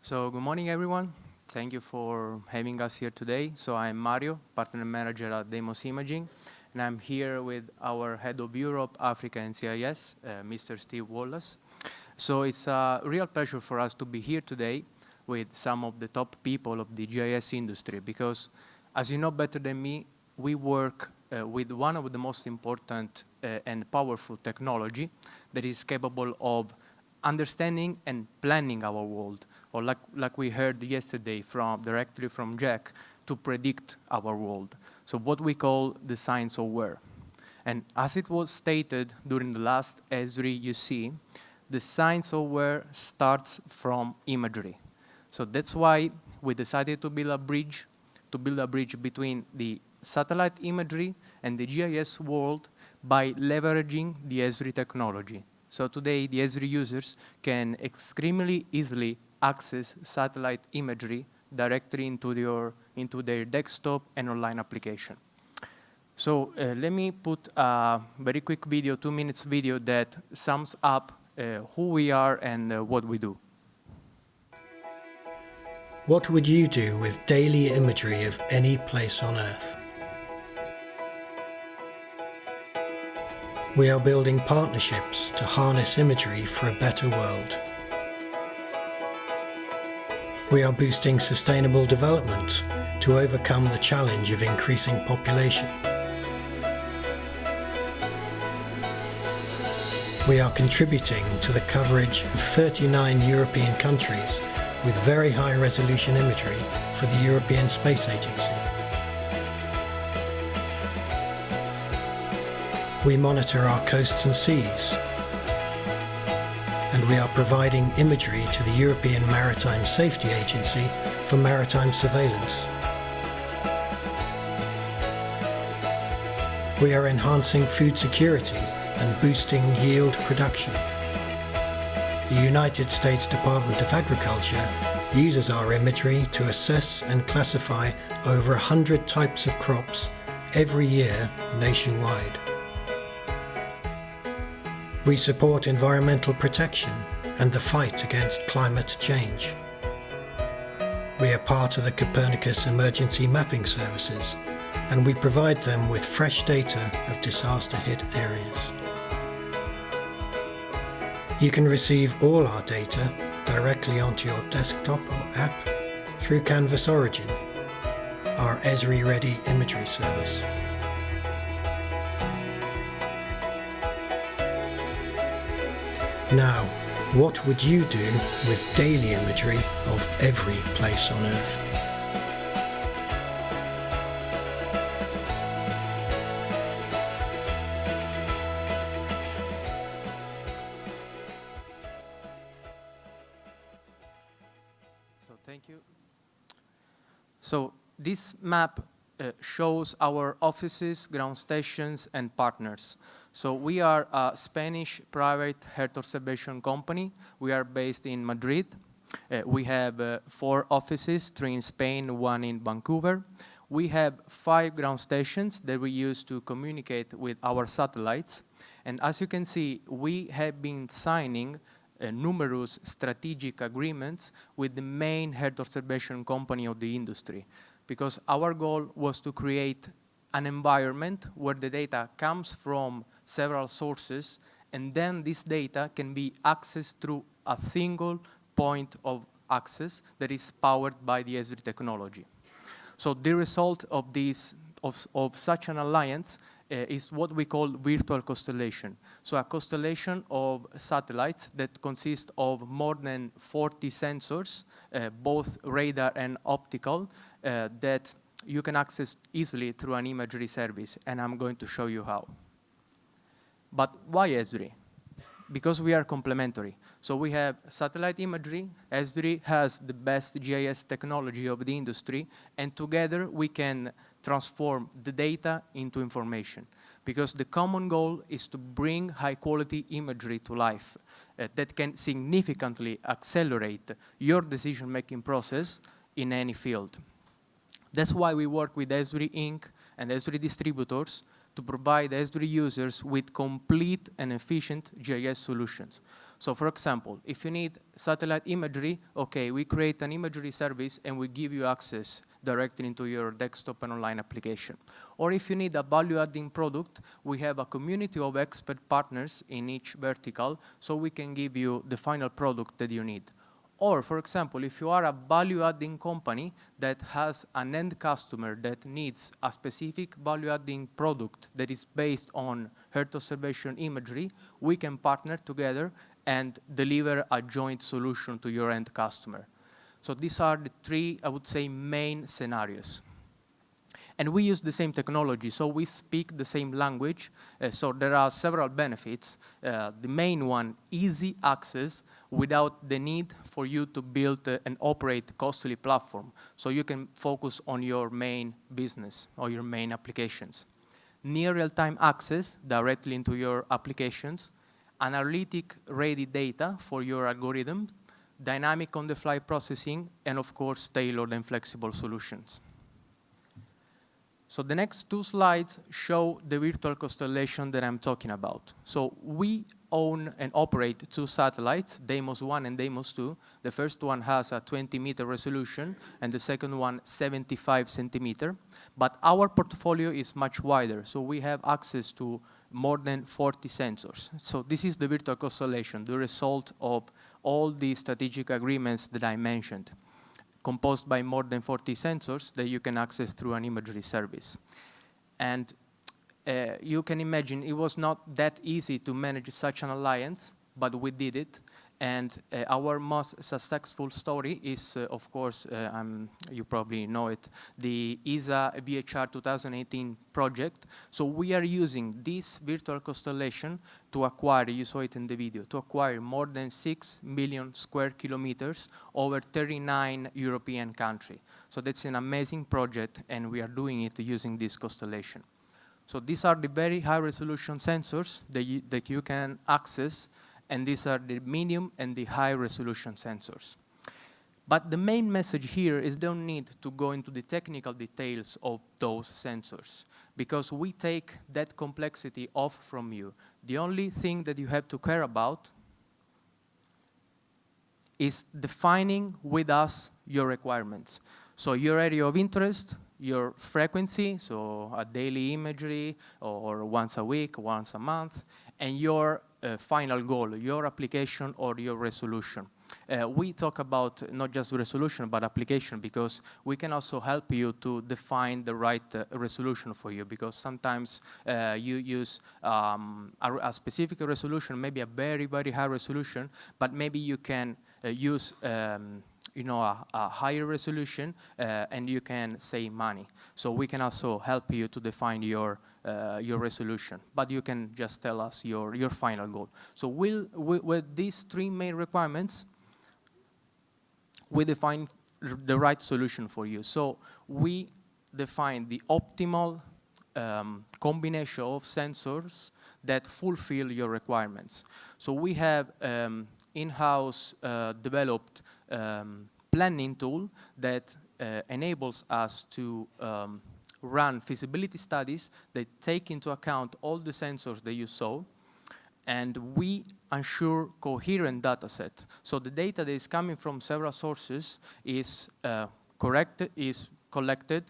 So good morning, everyone. Thank you for having us here today. So I'm Mario, partner manager at Deimos Imaging, and I'm here with our head of Europe, Africa, and CIS, Mr. Steve Wallace. So it's a real pleasure for us to be here today with some of the top people of the GIS industry, because as you know better than me, we work with one of the most important and powerful technology that is capable of understanding and planning our world, or like we heard yesterday directly from Jack, to predict our world. So what we call the science of where. And as it was stated during the last Esri-ready, the science of where starts from imagery. So that's why we decided to build a bridge between the satellite imagery and the GIS world by leveraging the Esri technology. So today, the Esri users can extremely easily access satellite imagery directly into their desktop and online application. So let me put a very quick video, 2 minutes video, that sums up who we are and what we do. What would you do with daily imagery of any place on Earth? We are building partnerships to harness imagery for a better world. We are boosting sustainable development to overcome the challenge of increasing population. We are contributing to the coverage of 39 European countries with very high resolution imagery for the European Space Agency. We monitor our coasts and seas, and we are providing imagery to the European Maritime Safety Agency for maritime surveillance. We are enhancing food security and boosting yield production. The United States Department of Agriculture uses our imagery to assess and classify over 100 types of crops every year nationwide. We support environmental protection and the fight against climate change. We are part of the Copernicus Emergency Mapping Services, and we provide them with fresh data of disaster-hit areas. You can receive all our data directly onto your desktop or app through Canvas Origin, our Esri-ready imagery service. Now, what would you do with daily imagery of every place on Earth? So thank you. So this map shows our offices, ground stations, and partners. So we are a Spanish private Earth observation company. We are based in Madrid. We have 4 offices, 3 in Spain, 1 in Vancouver. We have 5 ground stations that we use to communicate with our satellites. And as you can see, we have been signing numerous strategic agreements with the main Earth observation company of the industry, because our goal was to create an environment where the data comes from several sources, and then this data can be accessed through a single point of access that is powered by the Esri technology. So the result of such an alliance is what we call virtual constellation. So a constellation of satellites that consist of more than 40 sensors, both radar and optical, that you can access easily through an imagery service, and I'm going to show you how. But why Esri? Because we are complementary. So we have satellite imagery. Esri has the best GIS technology of the industry, and together we can transform the data into information. Because the common goal is to bring high-quality imagery to life that can significantly accelerate your decision-making process in any field. That's why we work with Esri Inc. and Esri distributors to provide Esri users with complete and efficient GIS solutions. So for example, if you need satellite imagery, okay, we create an imagery service and we give you access directly into your desktop and online application. Or if you need a value-adding product, we have a community of expert partners in each vertical, so we can give you the final product that you need. Or, for example, if you are a value-adding company that has an end customer that needs a specific value-adding product that is based on Earth observation imagery, we can partner together and deliver a joint solution to your end customer. So these are the three, I would say, main scenarios. And we use the same technology, so we speak the same language. So there are several benefits. The main one, easy access without the need for you to build and operate costly platform. So you can focus on your main business or your main applications. Near real-time access directly into your applications. Analytic-ready data for your algorithm. Dynamic on-the-fly processing, and of course, tailored and flexible solutions. So the next two slides show the virtual constellation that I'm talking about. So we own and operate two satellites, Deimos 1 and Deimos 2. The first one has a 20-meter resolution, and the second one 75 centimeter. But our portfolio is much wider, so we have access to more than 40 sensors. So this is the virtual constellation, the result of all the strategic agreements that I mentioned, composed by more than 40 sensors that you can access through an imagery service. And you can imagine it was not that easy to manage such an alliance, but we did it. And our most successful story is, of course, you probably know it, the ESA VHR 2018 project. So we are using this virtual constellation to acquire, you saw it in the video, to acquire more than 6 million square kilometers over 39 European countries. So that's an amazing project, and we are doing it using this constellation. So these are the very high resolution sensors that you can access, and these are the medium and the high resolution sensors. But the main message here is don't need to go into the technical details of those sensors, because we take that complexity off from you. The only thing that you have to care about is defining with us your requirements. So your area of interest, your frequency, so a daily imagery, or once a week, once a month, and your final goal, your application or your resolution. We talk about not just resolution, but application, because we can also help you to define the right resolution for you, because sometimes you use a specific resolution, maybe a very, very high resolution, but maybe you can use a higher resolution and you can save money. So we can also help you to define your resolution, but you can just tell us your final goal. So with these three main requirements, we define the right solution for you. So we define the optimal combination of sensors that fulfill your requirements. So we have in-house developed planning tool that enables us to run feasibility studies that take into account all the sensors that you saw, and we ensure coherent data set. So the data that is coming from several sources is collected,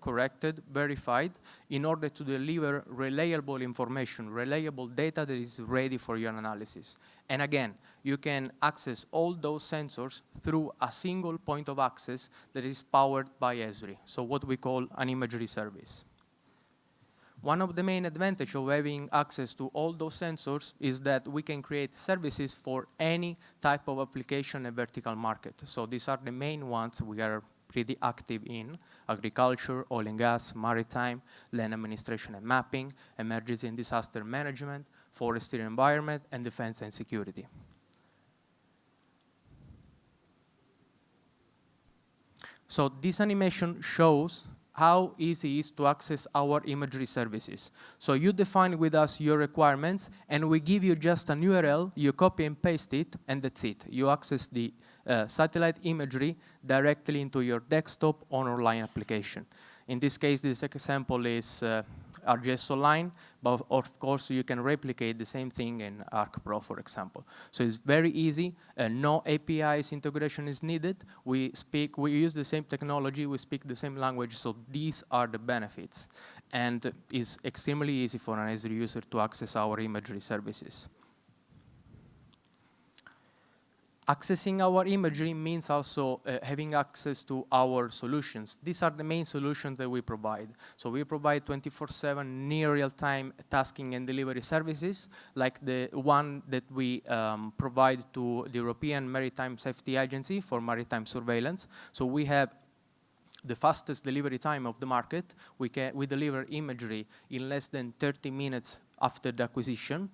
corrected, verified, in order to deliver reliable information, reliable data that is ready for your analysis. And again, you can access all those sensors through a single point of access that is powered by Esri, so what we call an imagery service. One of the main advantages of having access to all those sensors is that we can create services for any type of application and vertical market. So these are the main ones we are pretty active in: agriculture, oil and gas, maritime, land administration and mapping, emergency and disaster management, forestry and environment, and defense and security. So this animation shows how easy it is to access our imagery services. So you define with us your requirements, and we give you just an URL, you copy and paste it, and that's it. You access the satellite imagery directly into your desktop or online application. In this case, this example is ArcGIS Online, but of course you can replicate the same thing in ArcPro, for example. So it's very easy, no APIs integration is needed. We use the same technology, we speak the same language, so these are the benefits. And it's extremely easy for an Esri user to access our imagery services. Accessing our imagery means also having access to our solutions. These are the main solutions that we provide. So we provide 24/7 near real-time tasking and delivery services, like the one that we provide to the European Maritime Safety Agency for maritime surveillance. So we have the fastest delivery time of the market. We deliver imagery in less than 30 minutes after the acquisition.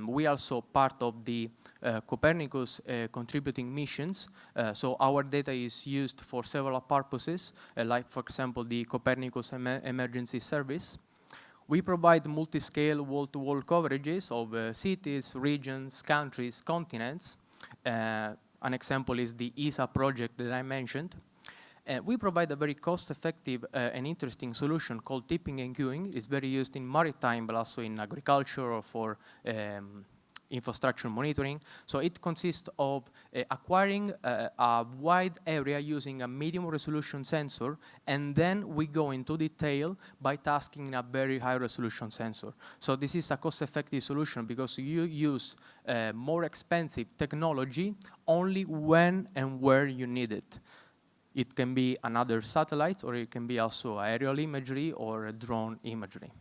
We also part of the Copernicus contributing missions. So our data is used for several purposes, like, for example, the Copernicus Emergency Service. We provide multi-scale wall-to-wall coverages of cities, regions, countries, continents. An example is the ESA project that I mentioned. We provide a very cost-effective and interesting solution called tipping and queuing. It's very used in maritime, but also in agriculture or for infrastructure monitoring. So it consists of acquiring a wide area using a medium resolution sensor, and then we go into detail by tasking a very high resolution sensor. So this is a cost-effective solution because you use more expensive technology only when and where you need it. It can be another satellite, or it can be also aerial imagery or drone imagery.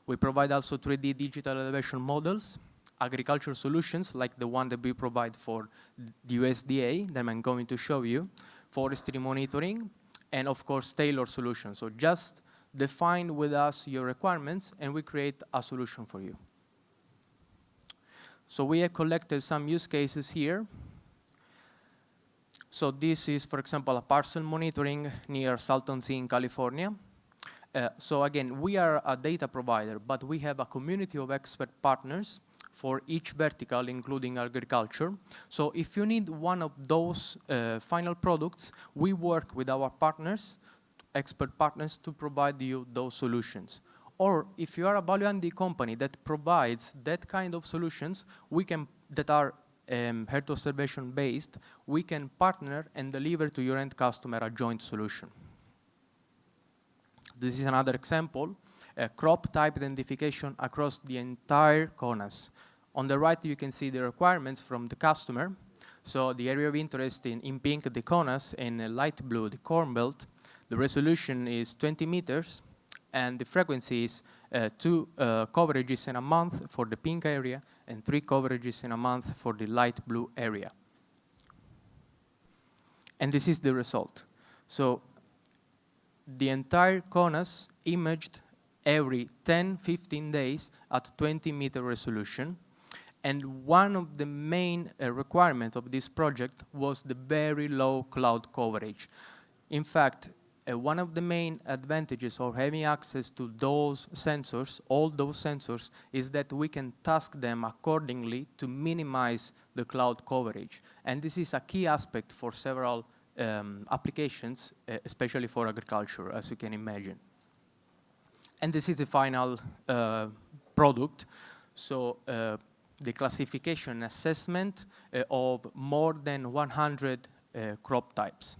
We provide also 3D digital elevation models, agricultural solutions like the one that we provide for the USDA that I'm going to show you, forestry monitoring, and of course tailored solutions. So just define with us your requirements and we create a solution for you. So we have collected some use cases here. So this is, for example, a parcel monitoring near Salton Sea in California. So again, we are a data provider, but we have a community of expert partners for each vertical, including agriculture. So if you need one of those final products, we work with our partners, expert partners, to provide you those solutions. Or if you are a value-added company that provides that kind of solutions, that are Earth observation based, we can partner and deliver to your end customer a joint solution. This is another example, crop type identification across the entire CONUS. On the right, you can see the requirements from the customer. So the area of interest in pink, the CONUS, and light blue, the Corn Belt. The resolution is 20 meters, and the frequency is 2 coverages in a month for the pink area and 3 coverages in a month for the light blue area. And this is the result. So the entire CONUS imaged every 10-15 days at 20-meter resolution. And one of the main requirements of this project was the very low cloud coverage. In fact, one of the main advantages of having access to those sensors, all those sensors, is that we can task them accordingly to minimize the cloud coverage. And this is a key aspect for several applications, especially for agriculture, as you can imagine. And this is the final product. So the classification assessment of more than 100 crop types.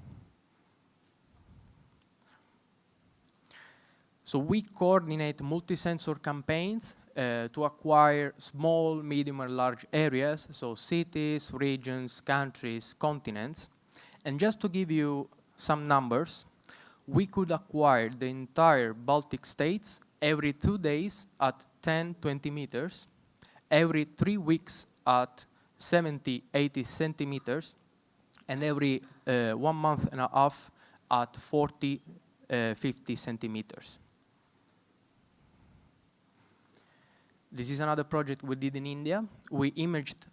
So we coordinate multi-sensor campaigns to acquire small, medium, and large areas, so cities, regions, countries, continents. And just to give you some numbers, we could acquire the entire Baltic states every 2 days at 10-20 meters, every 3 weeks at 70-80 centimeters, and every 1 month and a half at 40-50 centimeters. This is another project we did in India. We imaged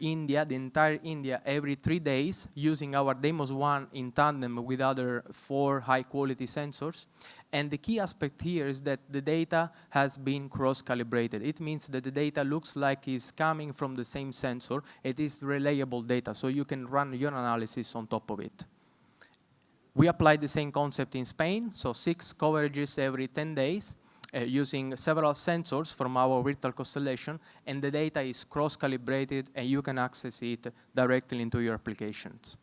India, the entire India, every 3 days using our Deimos 1 in tandem with other 4 high-quality sensors. And the key aspect here is that the data has been cross-calibrated. It means that the data looks like it's coming from the same sensor. It is reliable data, so you can run your analysis on top of it. We applied the same concept in Spain, so 6 coverages every 10 days, using several sensors from our virtual constellation, and the data is cross-calibrated, and you can access it directly into your applications.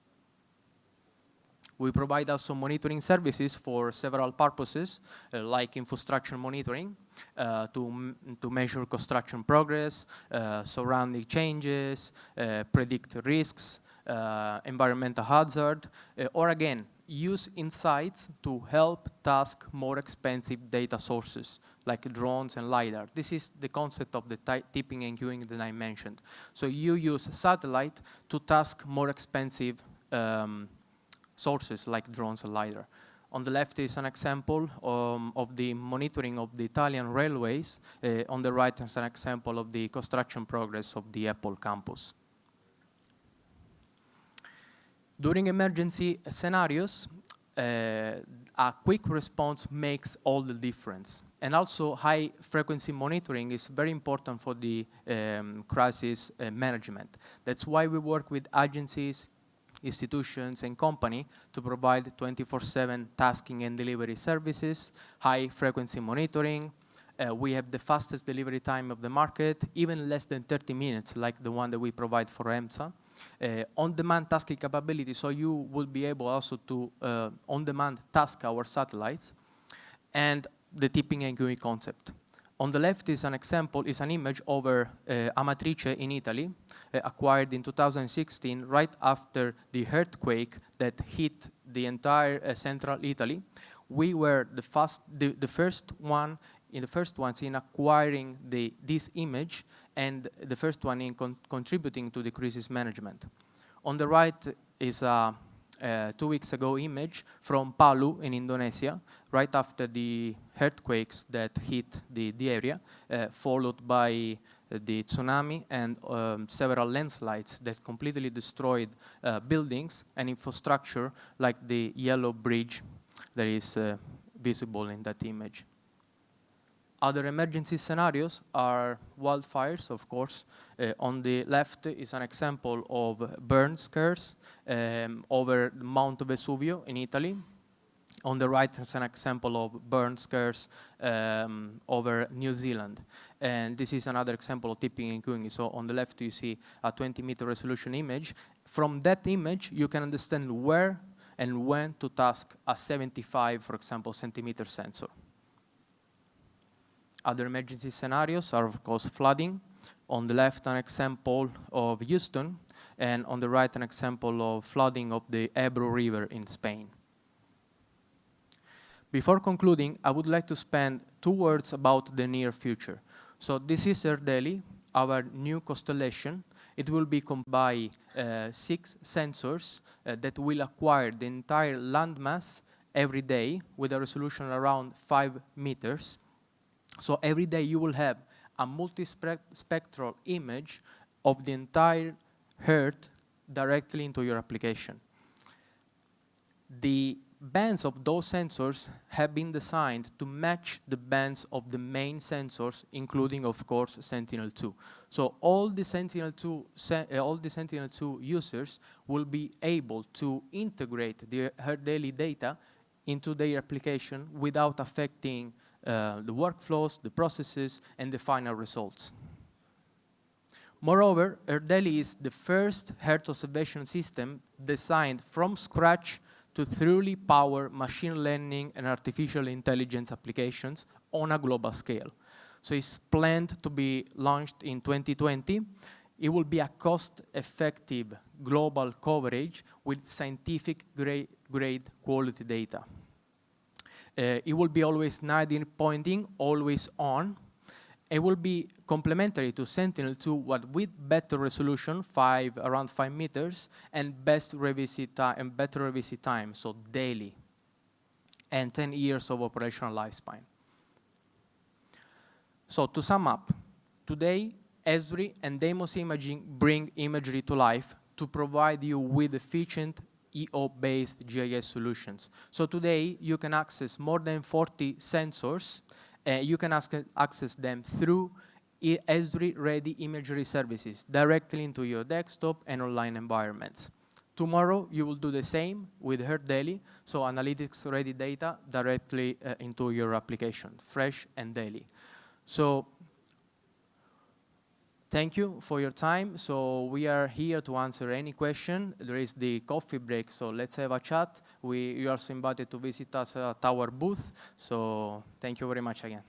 We provide also monitoring services for several purposes, like infrastructure monitoring, to measure construction progress, surrounding changes, predict risks, environmental hazard, or again, use insights to help task more expensive data sources, like drones and LiDAR. This is the concept of the tipping and queuing that I mentioned. So you use satellite to task more expensive sources like drones and LiDAR. On the left is an example of the monitoring of the Italian railways. On the right is an example of the construction progress of the Apple campus. During emergency scenarios, a quick response makes all the difference. And also high frequency monitoring is very important for the crisis management. That's why we work with agencies, institutions, and company to provide 24/7 tasking and delivery services, high frequency monitoring. We have the fastest delivery time of the market, even less than 30 minutes, like the one that we provide for EMSA. On-demand tasking capability, so you will be able also to on-demand task our satellites, and the tipping and queuing concept. On the left is an example, is an image over Amatrice in Italy, acquired in 2016, right after the earthquake that hit the entire central Italy. We were the first ones in acquiring this image, and the first one in contributing to the crisis management. On the right is a 2 weeks ago image from Palu in Indonesia, right after the earthquakes that hit the area, followed by the tsunami and several landslides that completely destroyed buildings and infrastructure, like the yellow bridge that is visible in that image. Other emergency scenarios are wildfires, of course. On the left is an example of burn scares over Mount Vesuvio in Italy. On the right is an example of burn scares over New Zealand. And this is another example of tipping and queuing. So on the left you see a 20-meter resolution image. From that image you can understand where and when to task a 75, for example, centimeter sensor. Other emergency scenarios are, of course, flooding. On the left, an example of Houston, and on the right, an example of flooding of the Ebro River in Spain. Before concluding, I would like to spend 2 words about the near future. So this is Esri-ready, our new constellation. It will be combined 6 sensors that will acquire the entire landmass every day with a resolution around 5 meters. So every day you will have a multispectral image of the entire Earth directly into your application. The bands of those sensors have been designed to match the bands of the main sensors, including, of course, Sentinel-2. So all the Sentinel-2 users will be able to integrate their Esri-ready data into their application without affecting the workflows, the processes, and the final results. Moreover, Esri-ready is the first Earth observation system designed from scratch to thoroughly power machine learning and artificial intelligence applications on a global scale. So it's planned to be launched in 2020. It will be a cost-effective global coverage with scientific grade quality data. It will be always native pointing, always on. It will be complementary to Sentinel-2, but with better resolution, around 5 meters, and better revisit time, so daily, and 10 years of operational lifespan. So to sum up, today, Esri and Deimos imaging bring imagery to life to provide you with efficient EO-based GIS solutions. So today, you can access more than 40 sensors. You can access them through Esri-ready imagery services directly into your desktop and online environments. tomorrow you will do the same with Earth Daily, so analytics-ready data directly into your application, fresh and daily. So thank you for your time. So we are here to answer any question. There is the coffee break, so let's have a chat. You are also invited to visit us at our booth. So thank you very much again.